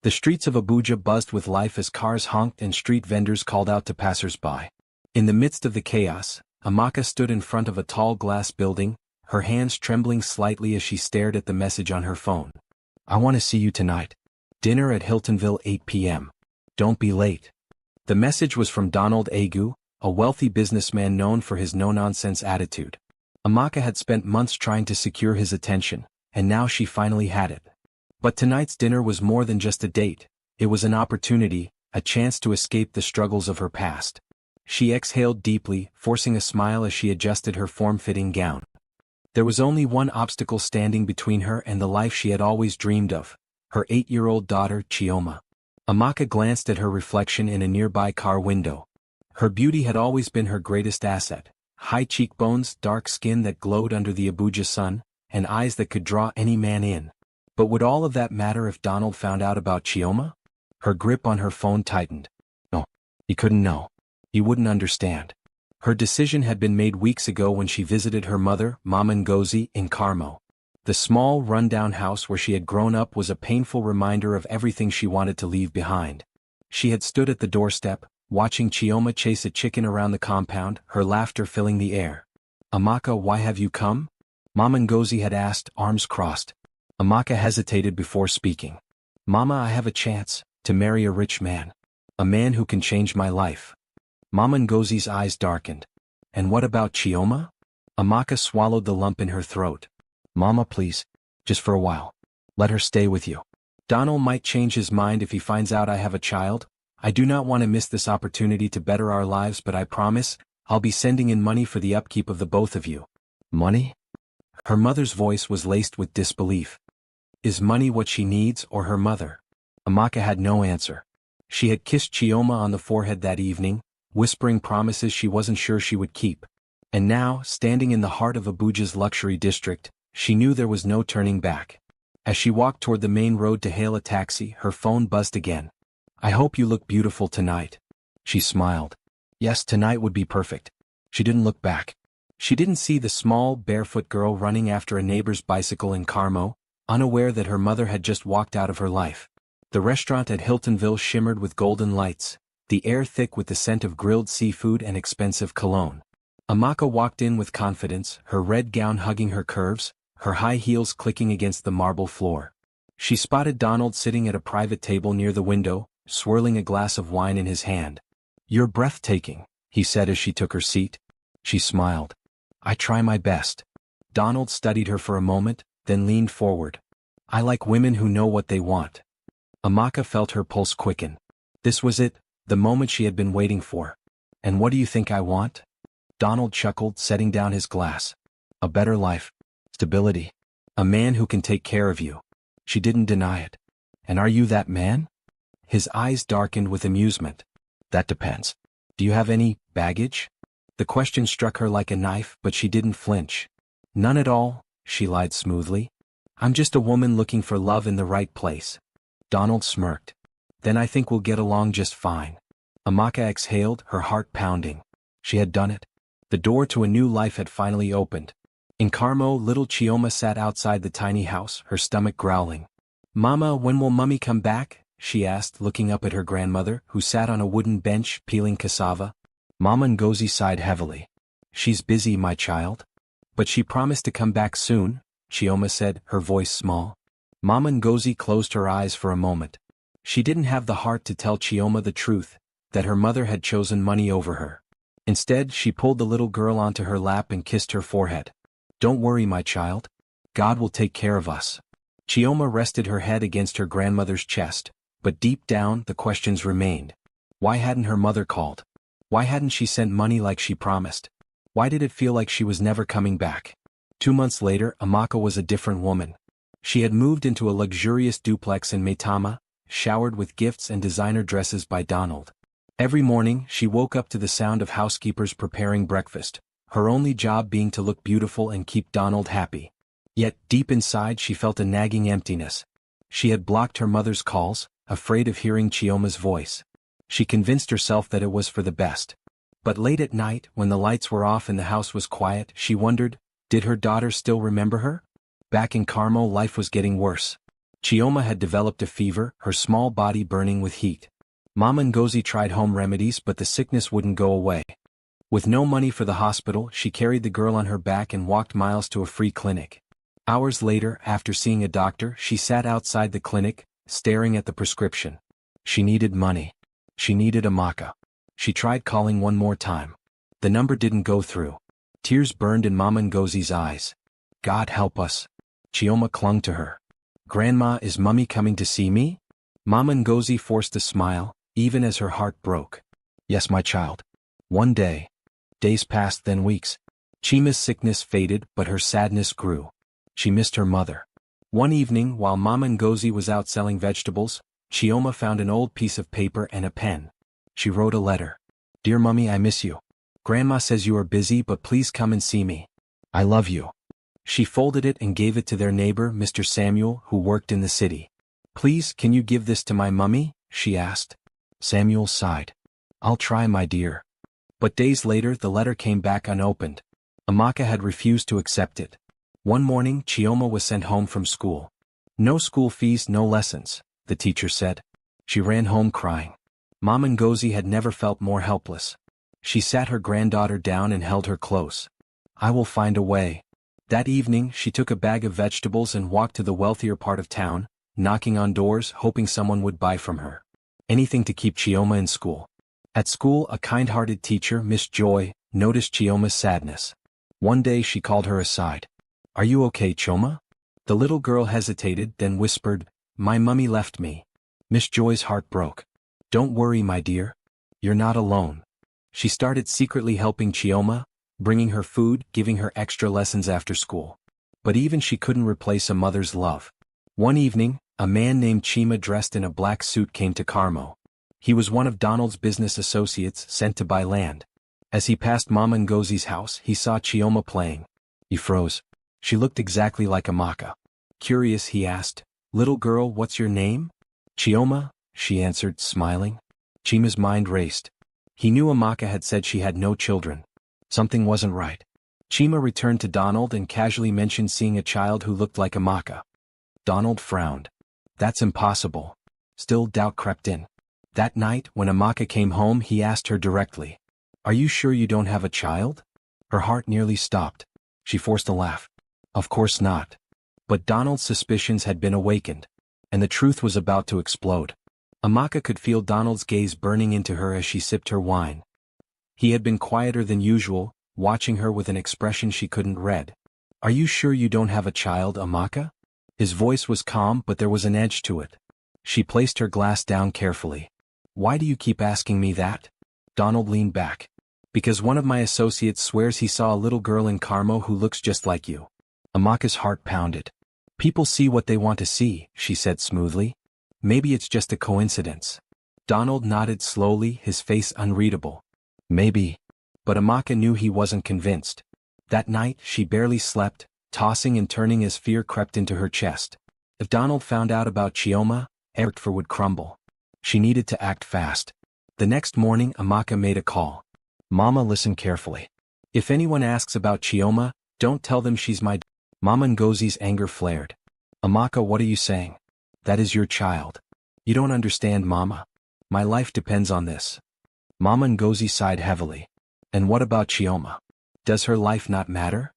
The streets of Abuja buzzed with life as cars honked and street vendors called out to passers-by. In the midst of the chaos, Amaka stood in front of a tall glass building, her hands trembling slightly as she stared at the message on her phone. I want to see you tonight. Dinner at Hiltonville 8 p.m. Don't be late. The message was from Donald Agu, a wealthy businessman known for his no-nonsense attitude. Amaka had spent months trying to secure his attention, and now she finally had it. But tonight's dinner was more than just a date. It was an opportunity, a chance to escape the struggles of her past. She exhaled deeply, forcing a smile as she adjusted her form-fitting gown. There was only one obstacle standing between her and the life she had always dreamed of, her 8-year-old daughter Chioma. Amaka glanced at her reflection in a nearby car window. Her beauty had always been her greatest asset: high cheekbones, dark skin that glowed under the Abuja sun, and eyes that could draw any man in. But would all of that matter if Donald found out about Chioma? Her grip on her phone tightened. No, he couldn't know. He wouldn't understand. Her decision had been made weeks ago when she visited her mother, Mama Ngozi, in Karimo. The small, run-down house where she had grown up was a painful reminder of everything she wanted to leave behind. She had stood at the doorstep, watching Chioma chase a chicken around the compound, her laughter filling the air. Amaka, why have you come? Mama Ngozi had asked, arms crossed. Amaka hesitated before speaking. Mama, I have a chance to marry a rich man. A man who can change my life. Mama Ngozi's eyes darkened. And what about Chioma? Amaka swallowed the lump in her throat. Mama, please, just for a while. Let her stay with you. Donald might change his mind if he finds out I have a child. I do not want to miss this opportunity to better our lives, but I promise, I'll be sending in money for the upkeep of the both of you. Money? Her mother's voice was laced with disbelief. Is money what she needs, or her mother? Amaka had no answer. She had kissed Chioma on the forehead that evening, whispering promises she wasn't sure she would keep. And now, standing in the heart of Abuja's luxury district, she knew there was no turning back. As she walked toward the main road to hail a taxi, her phone buzzed again. I hope you look beautiful tonight. She smiled. Yes, tonight would be perfect. She didn't look back. She didn't see the small, barefoot girl running after a neighbor's bicycle in Karimo, unaware that her mother had just walked out of her life. The restaurant at Hiltonville shimmered with golden lights, the air thick with the scent of grilled seafood and expensive cologne. Amaka walked in with confidence, her red gown hugging her curves, her high heels clicking against the marble floor. She spotted Donald sitting at a private table near the window, swirling a glass of wine in his hand. You're breathtaking, he said as she took her seat. She smiled. I try my best. Donald studied her for a moment, then leaned forward. I like women who know what they want. Amaka felt her pulse quicken. This was it, the moment she had been waiting for. And what do you think I want? Donald chuckled, setting down his glass. A better life. Stability. A man who can take care of you. She didn't deny it. And are you that man? His eyes darkened with amusement. That depends. Do you have any baggage? The question struck her like a knife, but she didn't flinch. None at all, she lied smoothly. I'm just a woman looking for love in the right place. Donald smirked. Then I think we'll get along just fine. Amaka exhaled, her heart pounding. She had done it. The door to a new life had finally opened. In Karimo, little Chioma sat outside the tiny house, her stomach growling. Mama, when will Mummy come back? She asked, looking up at her grandmother, who sat on a wooden bench, peeling cassava. Mama Ngozi sighed heavily. She's busy, my child. But she promised to come back soon, Chioma said, her voice small. Mama Ngozi closed her eyes for a moment. She didn't have the heart to tell Chioma the truth, that her mother had chosen money over her. Instead, she pulled the little girl onto her lap and kissed her forehead. Don't worry, my child. God will take care of us. Chioma rested her head against her grandmother's chest, but deep down the questions remained. Why hadn't her mother called? Why hadn't she sent money like she promised? Why did it feel like she was never coming back? 2 months later, Amaka was a different woman. She had moved into a luxurious duplex in Maitama, showered with gifts and designer dresses by Donald. Every morning, she woke up to the sound of housekeepers preparing breakfast, her only job being to look beautiful and keep Donald happy. Yet, deep inside she felt a nagging emptiness. She had blocked her mother's calls, afraid of hearing Chioma's voice. She convinced herself that it was for the best. But late at night, when the lights were off and the house was quiet, she wondered, did her daughter still remember her? Back in Carmo, life was getting worse. Chioma had developed a fever, her small body burning with heat. Mama Ngozi tried home remedies but the sickness wouldn't go away. With no money for the hospital, she carried the girl on her back and walked miles to a free clinic. Hours later, after seeing a doctor, she sat outside the clinic, staring at the prescription. She needed money. She needed Amaka. She tried calling one more time. The number didn't go through. Tears burned in Mama Ngozi's eyes. God help us. Chioma clung to her. Grandma, is Mummy coming to see me? Mama Ngozi forced a smile, even as her heart broke. Yes, my child. One day. Days passed, then weeks. Chioma's sickness faded, but her sadness grew. She missed her mother. One evening, while Mama Ngozi was out selling vegetables, Chioma found an old piece of paper and a pen. She wrote a letter. Dear Mummy, I miss you. Grandma says you are busy, but please come and see me. I love you. She folded it and gave it to their neighbor, Mr. Samuel, who worked in the city. Please, can you give this to my mummy? She asked. Samuel sighed. I'll try, my dear. But days later, the letter came back unopened. Amaka had refused to accept it. One morning, Chioma was sent home from school. No school fees, no lessons, the teacher said. She ran home crying. Mama Ngozi had never felt more helpless. She sat her granddaughter down and held her close. I will find a way. That evening, she took a bag of vegetables and walked to the wealthier part of town, knocking on doors, hoping someone would buy from her. Anything to keep Chioma in school. At school, a kind-hearted teacher, Miss Joy, noticed Chioma's sadness. One day she called her aside. Are you okay, Chioma? The little girl hesitated, then whispered, My mummy left me. Miss Joy's heart broke. Don't worry, my dear. You're not alone. She started secretly helping Chioma, bringing her food, giving her extra lessons after school. But even she couldn't replace a mother's love. One evening, a man named Chioma dressed in a black suit came to Karimo. He was one of Donald's business associates sent to buy land. As he passed Mama Ngozi's house, he saw Chioma playing. He froze. She looked exactly like Amaka. Curious, he asked, Little girl, what's your name? Chioma, she answered, smiling. Chioma's mind raced. He knew Amaka had said she had no children. Something wasn't right. Chioma returned to Donald and casually mentioned seeing a child who looked like Amaka. Donald frowned. That's impossible. Still, doubt crept in. That night, when Amaka came home, he asked her directly, Are you sure you don't have a child? Her heart nearly stopped. She forced a laugh. Of course not. But Donald's suspicions had been awakened, and the truth was about to explode. Amaka could feel Donald's gaze burning into her as she sipped her wine. He had been quieter than usual, watching her with an expression she couldn't read. Are you sure you don't have a child, Amaka? His voice was calm, but there was an edge to it. She placed her glass down carefully. Why do you keep asking me that? Donald leaned back. Because one of my associates swears he saw a little girl in Karimo who looks just like you. Amaka's heart pounded. People see what they want to see, she said smoothly. Maybe it's just a coincidence. Donald nodded slowly, his face unreadable. Maybe. But Amaka knew he wasn't convinced. That night, she barely slept, tossing and turning as fear crept into her chest. If Donald found out about Chioma, everything would crumble. She needed to act fast. The next morning, Amaka made a call. Mama, listen carefully. If anyone asks about Chioma, don't tell them she's my... Mama Ngozi's anger flared. Amaka, what are you saying? That is your child. You don't understand, Mama. My life depends on this. Mama Ngozi sighed heavily. And what about Chioma? Does her life not matter?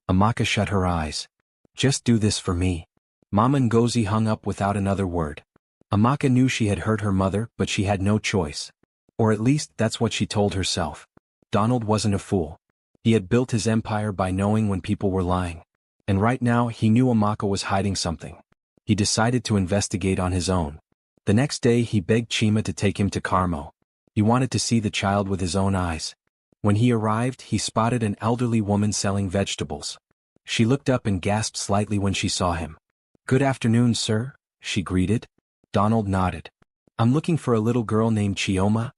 Amaka shut her eyes. Just do this for me. Mama Ngozi hung up without another word. Amaka knew she had hurt her mother, but she had no choice. Or at least, that's what she told herself. Donald wasn't a fool. He had built his empire by knowing when people were lying. And right now, he knew Amaka was hiding something. He decided to investigate on his own. The next day, he begged Chioma to take him to Karimo. He wanted to see the child with his own eyes. When he arrived, he spotted an elderly woman selling vegetables. She looked up and gasped slightly when she saw him. Good afternoon, sir, she greeted. Donald nodded. I'm looking for a little girl named Chioma.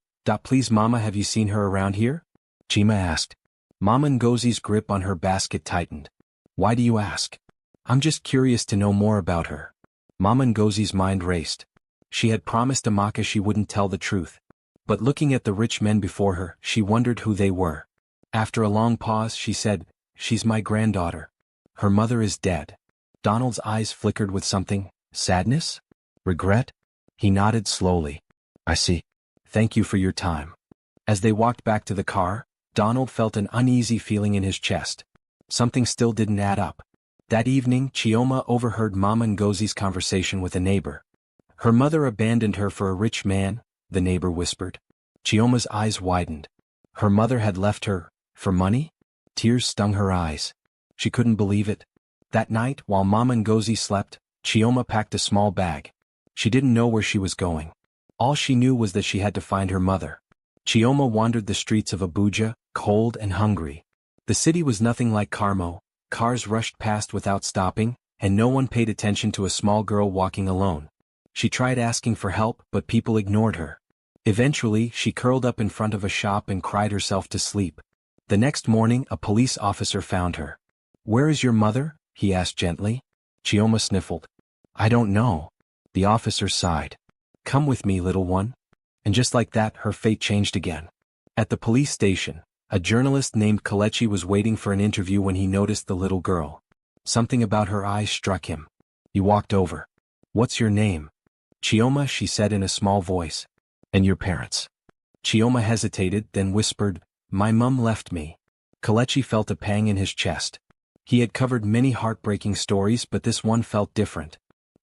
Please, Mama, have you seen her around here? Chioma asked. Mama Ngozi's grip on her basket tightened. Why do you ask? I'm just curious to know more about her. Mama Ngozi's mind raced. She had promised Amaka she wouldn't tell the truth. But looking at the rich men before her, she wondered who they were. After a long pause, she said, She's my granddaughter. Her mother is dead. Donald's eyes flickered with something. Sadness? Regret? He nodded slowly. I see. Thank you for your time. As they walked back to the car, Donald felt an uneasy feeling in his chest. Something still didn't add up. That evening, Chioma overheard Mama Ngozi's conversation with a neighbor. Her mother abandoned her for a rich man, the neighbor whispered. Chioma's eyes widened. Her mother had left her, for money? Tears stung her eyes. She couldn't believe it. That night, while Mama Ngozi slept, Chioma packed a small bag. She didn't know where she was going. All she knew was that she had to find her mother. Chioma wandered the streets of Abuja, cold and hungry. The city was nothing like Karimo. Cars rushed past without stopping, and no one paid attention to a small girl walking alone. She tried asking for help, but people ignored her. Eventually, she curled up in front of a shop and cried herself to sleep. The next morning, a police officer found her. Where is your mother? He asked gently. Chioma sniffled. I don't know. The officer sighed. Come with me, little one. And just like that, her fate changed again. At the police station, a journalist named Kelechi was waiting for an interview when he noticed the little girl. Something about her eyes struck him. He walked over. What's your name? Chioma, she said in a small voice. And your parents? Chioma hesitated, then whispered, My mum left me. Kelechi felt a pang in his chest. He had covered many heartbreaking stories, but this one felt different.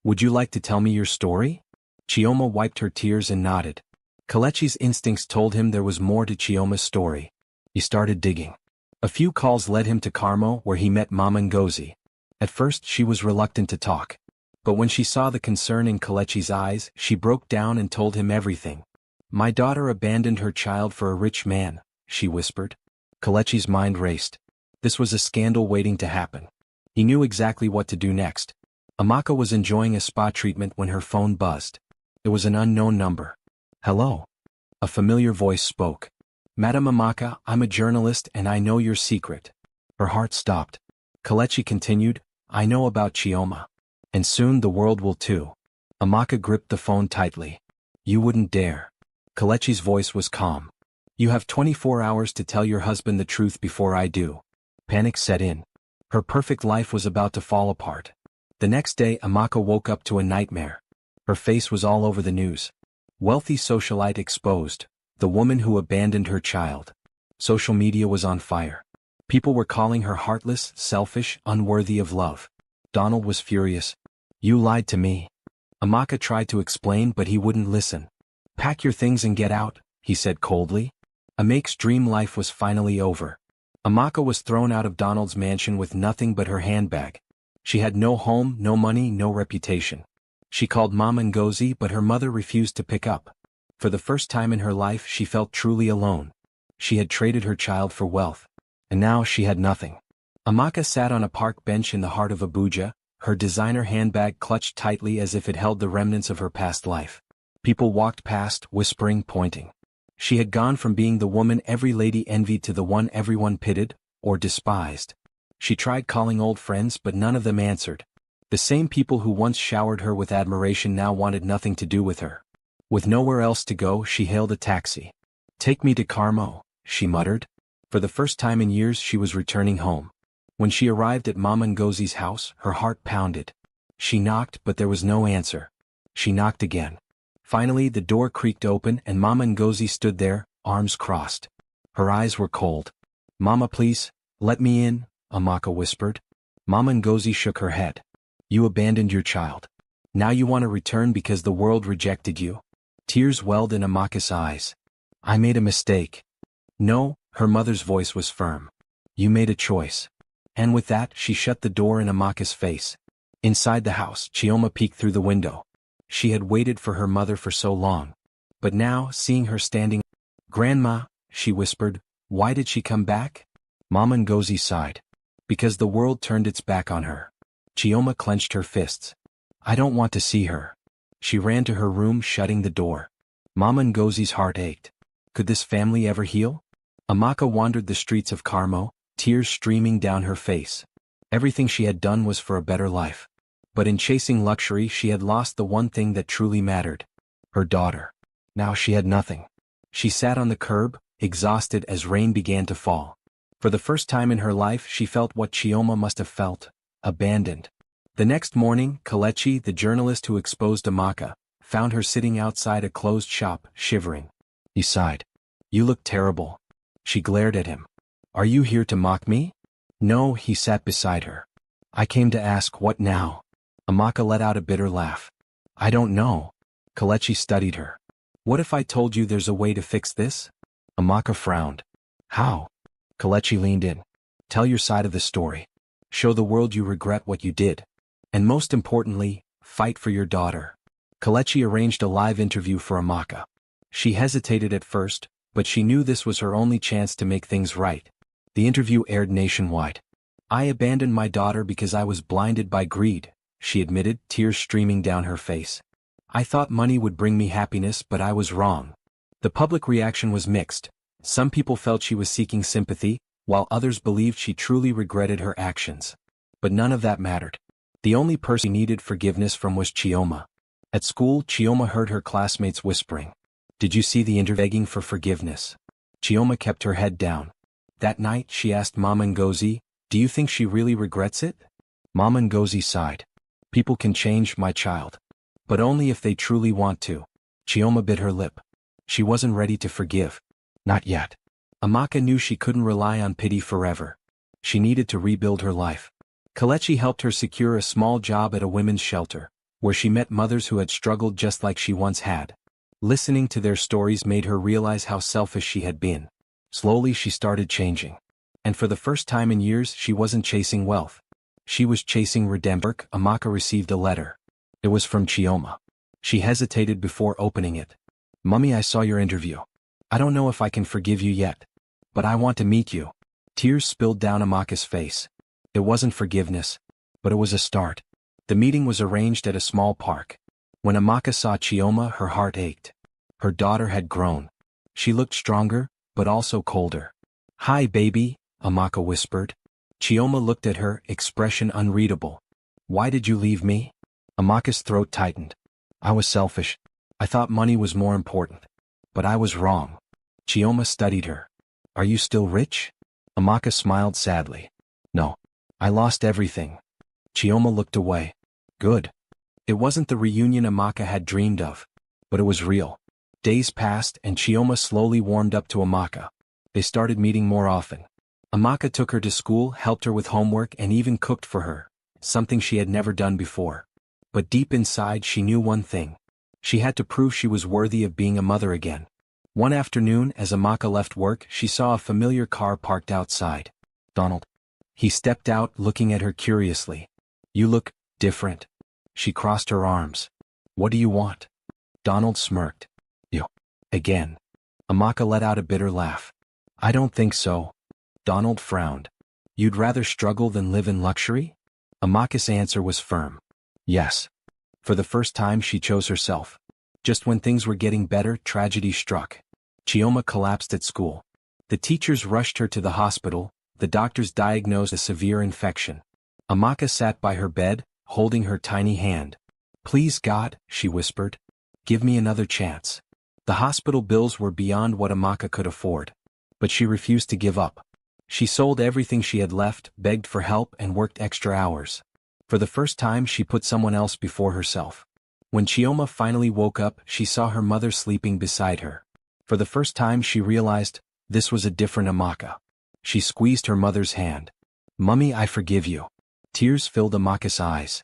Would you like to tell me your story? Chioma wiped her tears and nodded. Kelechi's instincts told him there was more to Chioma's story. He started digging. A few calls led him to Karimo, where he met Mama Ngozi. At first she was reluctant to talk. But when she saw the concern in Kelechi's eyes, she broke down and told him everything. My daughter abandoned her child for a rich man, she whispered. Kelechi's mind raced. This was a scandal waiting to happen. He knew exactly what to do next. Amaka was enjoying a spa treatment when her phone buzzed. It was an unknown number. Hello. A familiar voice spoke. Madam Amaka, I'm a journalist and I know your secret. Her heart stopped. Kelechi continued, I know about Chioma. And soon the world will too. Amaka gripped the phone tightly. You wouldn't dare. Kelechi's voice was calm. You have 24 hours to tell your husband the truth before I do. Panic set in. Her perfect life was about to fall apart. The next day Amaka woke up to a nightmare. Her face was all over the news. Wealthy socialite exposed. The woman who abandoned her child. Social media was on fire. People were calling her heartless, selfish, unworthy of love. Donald was furious. You lied to me. Amaka tried to explain, but he wouldn't listen. Pack your things and get out, he said coldly. Amake's dream life was finally over. Amaka was thrown out of Donald's mansion with nothing but her handbag. She had no home, no money, no reputation. She called Mama Ngozi, but her mother refused to pick up. For the first time in her life she felt truly alone. She had traded her child for wealth. And now she had nothing. Amaka sat on a park bench in the heart of Abuja, her designer handbag clutched tightly as if it held the remnants of her past life. People walked past, whispering, pointing. She had gone from being the woman every lady envied to the one everyone pitied, or despised. She tried calling old friends, but none of them answered. The same people who once showered her with admiration now wanted nothing to do with her. With nowhere else to go, she hailed a taxi. Take me to Karimo, she muttered. For the first time in years she was returning home. When she arrived at Mama Ngozi's house, her heart pounded. She knocked, but there was no answer. She knocked again. Finally the door creaked open and Mama Ngozi stood there, arms crossed. Her eyes were cold. Mama, please, let me in, Amaka whispered. Mama Ngozi shook her head. You abandoned your child. Now you want to return because the world rejected you? Tears welled in Amaka's eyes. I made a mistake. No, her mother's voice was firm. You made a choice. And with that she shut the door in Amaka's face. Inside the house, Chioma peeked through the window. She had waited for her mother for so long. But now, seeing her standing, Grandma, she whispered, why did she come back? Mama Ngozi sighed. Because the world turned its back on her. Chioma clenched her fists. I don't want to see her. She ran to her room, shutting the door. Mama Ngozi's heart ached. Could this family ever heal? Amaka wandered the streets of Karimo, tears streaming down her face. Everything she had done was for a better life. But in chasing luxury she had lost the one thing that truly mattered. Her daughter. Now she had nothing. She sat on the curb, exhausted as rain began to fall. For the first time in her life she felt what Chioma must have felt. Abandoned. The next morning, Kelechi, the journalist who exposed Amaka, found her sitting outside a closed shop, shivering. He sighed. You look terrible. She glared at him. Are you here to mock me? No, he sat beside her. I came to ask what now? Amaka let out a bitter laugh. I don't know. Kelechi studied her. What if I told you there's a way to fix this? Amaka frowned. How? Kelechi leaned in. Tell your side of the story. Show the world you regret what you did. And most importantly, fight for your daughter. Kelechi arranged a live interview for Amaka. She hesitated at first, but she knew this was her only chance to make things right. The interview aired nationwide. I abandoned my daughter because I was blinded by greed, she admitted, tears streaming down her face. I thought money would bring me happiness, but I was wrong. The public reaction was mixed. Some people felt she was seeking sympathy, while others believed she truly regretted her actions. But none of that mattered. The only person she needed forgiveness from was Chioma. At school, Chioma heard her classmates whispering. Did you see the interview begging for forgiveness? Chioma kept her head down. That night, she asked Mama Ngozi, do you think she really regrets it? Mama Ngozi sighed. People can change, my child. But only if they truly want to. Chioma bit her lip. She wasn't ready to forgive. Not yet. Amaka knew she couldn't rely on pity forever. She needed to rebuild her life. Kelechi helped her secure a small job at a women's shelter, where she met mothers who had struggled just like she once had. Listening to their stories made her realize how selfish she had been. Slowly she started changing. And for the first time in years she wasn't chasing wealth. She was chasing redemption. Amaka received a letter. It was from Chioma. She hesitated before opening it. Mummy, I saw your interview. I don't know if I can forgive you yet. But I want to meet you. Tears spilled down Amaka's face. It wasn't forgiveness, but it was a start. The meeting was arranged at a small park. When Amaka saw Chioma, her heart ached. Her daughter had grown. She looked stronger, but also colder. Hi, baby, Amaka whispered. Chioma looked at her, expression unreadable. Why did you leave me? Amaka's throat tightened. I was selfish. I thought money was more important. But I was wrong. Chioma studied her. Are you still rich? Amaka smiled sadly. No. I lost everything. Chioma looked away. Good. It wasn't the reunion Amaka had dreamed of. But it was real. Days passed and Chioma slowly warmed up to Amaka. They started meeting more often. Amaka took her to school, helped her with homework and even cooked for her, something she had never done before. But deep inside she knew one thing. She had to prove she was worthy of being a mother again. One afternoon, as Amaka left work, she saw a familiar car parked outside. Donald. He stepped out, looking at her curiously. You look different. She crossed her arms. What do you want? Donald smirked. You. Again. Amaka let out a bitter laugh. I don't think so. Donald frowned. You'd rather struggle than live in luxury? Amaka's answer was firm. Yes. For the first time she chose herself. Just when things were getting better, tragedy struck. Chioma collapsed at school. The teachers rushed her to the hospital. The doctors diagnosed a severe infection. Amaka sat by her bed, holding her tiny hand. Please God, she whispered. Give me another chance. The hospital bills were beyond what Amaka could afford. But she refused to give up. She sold everything she had left, begged for help and worked extra hours. For the first time she put someone else before herself. When Chioma finally woke up, she saw her mother sleeping beside her. For the first time she realized, this was a different Amaka. She squeezed her mother's hand. Mummy, I forgive you. Tears filled Amaka's eyes.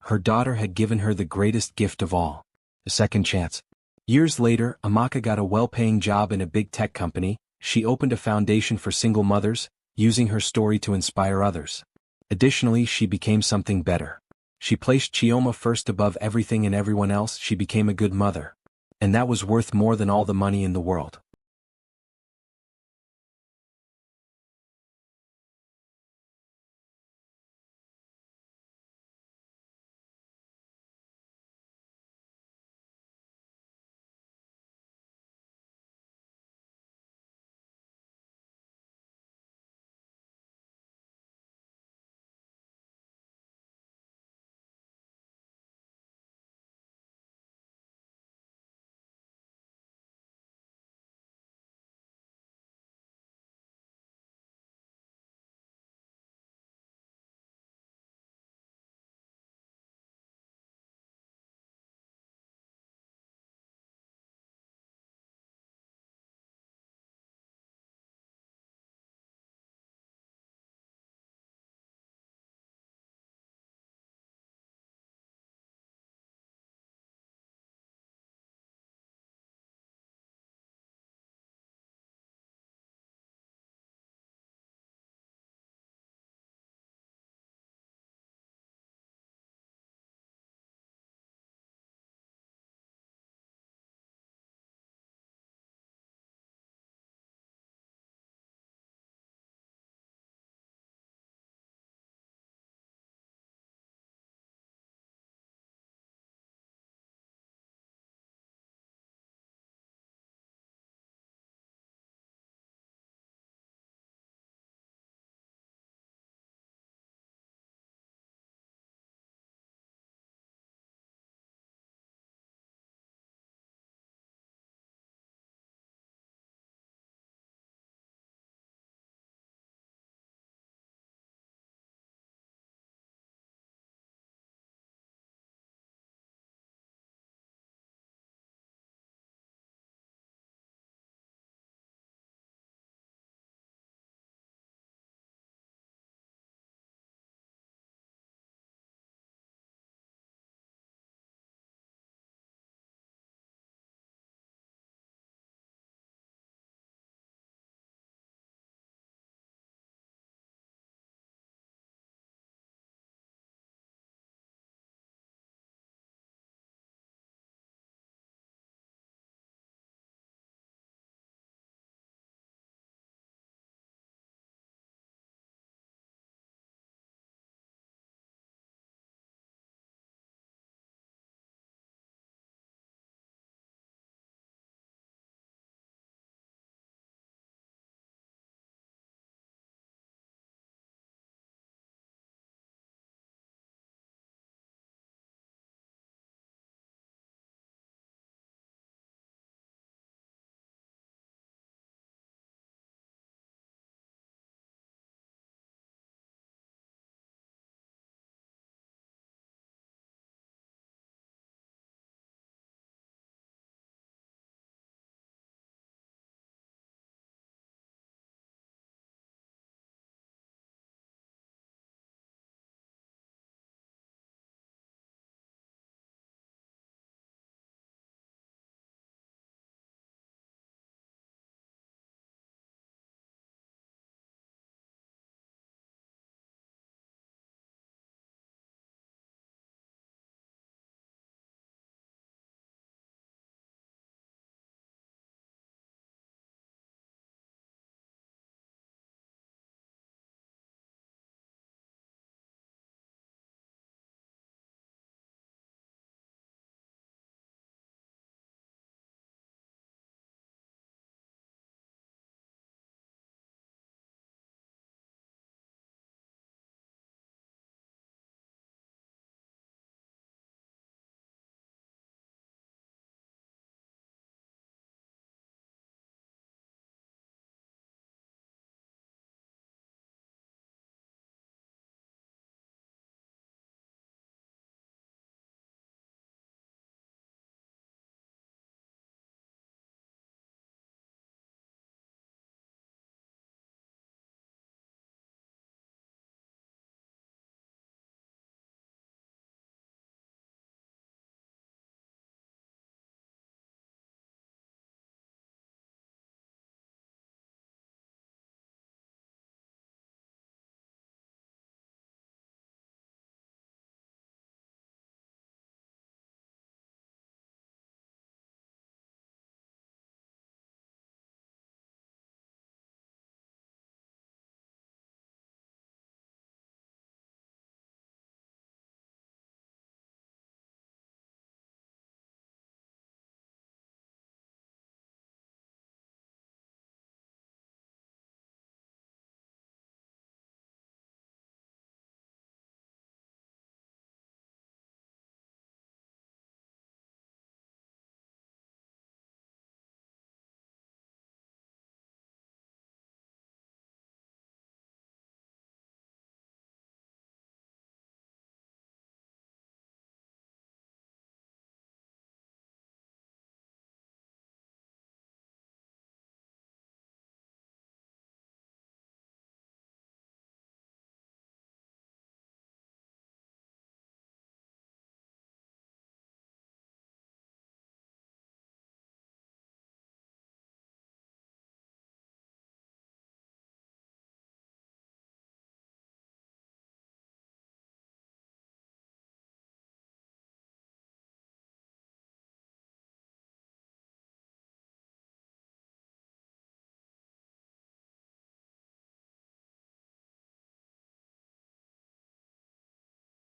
Her daughter had given her the greatest gift of all. A second chance. Years later, Amaka got a well-paying job in a big tech company. She opened a foundation for single mothers, using her story to inspire others. Additionally, she became something better. She placed Chioma first above everything and everyone else. She became a good mother. And that was worth more than all the money in the world.